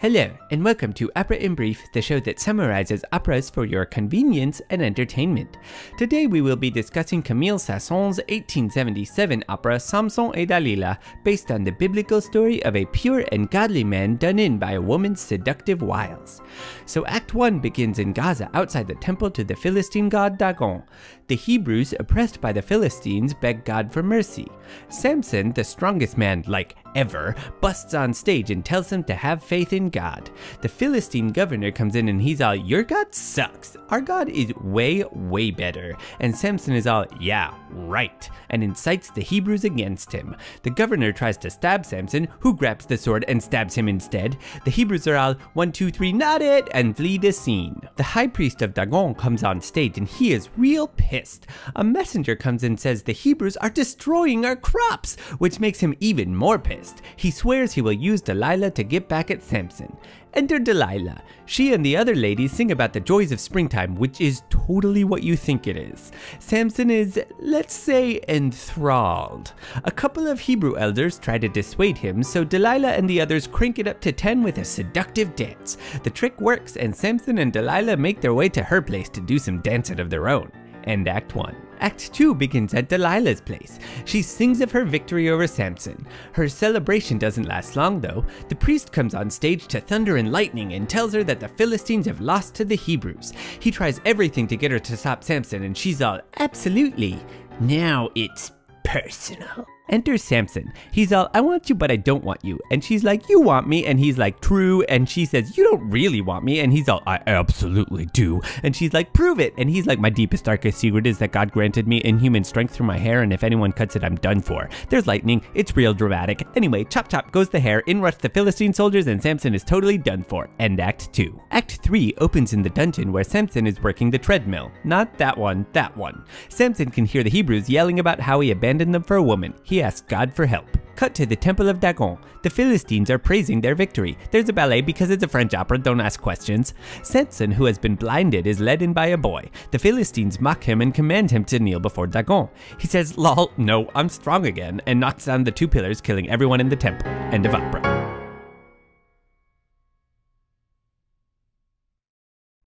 Hello, and welcome to Opera in Brief, the show that summarizes operas for your convenience and entertainment. Today we will be discussing Camille Saint-Saëns's 1877 opera Samson et Dalila, based on the biblical story of a pure and godly man done in by a woman's seductive wiles. So Act 1 begins in Gaza outside the temple to the Philistine god Dagon. The Hebrews, oppressed by the Philistines, beg God for mercy. Samson, the strongest man, like ever, busts on stage and tells them to have faith in God. The Philistine governor comes in and he's all, "Your God sucks. Our God is way, way better." And Samson is all, "Yeah, right," and incites the Hebrews against him. The governor tries to stab Samson, who grabs the sword and stabs him instead. The Hebrews are all, "1, 2, 3, not it," and flee the scene. The high priest of Dagon comes on stage and he is real pissed. A messenger comes and says the Hebrews are destroying our crops, which makes him even more pissed. He swears he will use Delilah to get back at Samson. Enter Delilah. She and the other ladies sing about the joys of springtime, which is totally what you think it is. Samson is, let's say, enthralled. A couple of Hebrew elders try to dissuade him, so Delilah and the others crank it up to 10 with a seductive dance. The trick works, and Samson and Delilah make their way to her place to do some dancing of their own. End Act 1. Act 2 begins at Delilah's place. She sings of her victory over Samson. Her celebration doesn't last long though. The priest comes on stage to thunder and lightning and tells her that the Philistines have lost to the Hebrews. He tries everything to get her to stop Samson and she's all, "Absolutely. Now it's personal." Enter Samson. He's all, "I want you, but I don't want you." And she's like, "You want me?" And he's like, "True." And she says, "You don't really want me." And he's all, "I absolutely do." And she's like, "Prove it." And he's like, "My deepest, darkest secret is that God granted me inhuman strength through my hair, and if anyone cuts it, I'm done for. There's lightning. It's real dramatic." Anyway, chop chop goes the hair, in rush the Philistine soldiers, and Samson is totally done for. End Act 2. Act 3 opens in the dungeon where Samson is working the treadmill. Not that one, that one. Samson can hear the Hebrews yelling about how he abandoned them for a woman. He asks God for help. Cut to the temple of Dagon. The Philistines are praising their victory. There's a ballet because it's a French opera, don't ask questions. Samson, who has been blinded, is led in by a boy. The Philistines mock him and command him to kneel before Dagon. He says, "Lol, no, I'm strong again," and knocks down the 2 pillars, killing everyone in the temple. End of opera.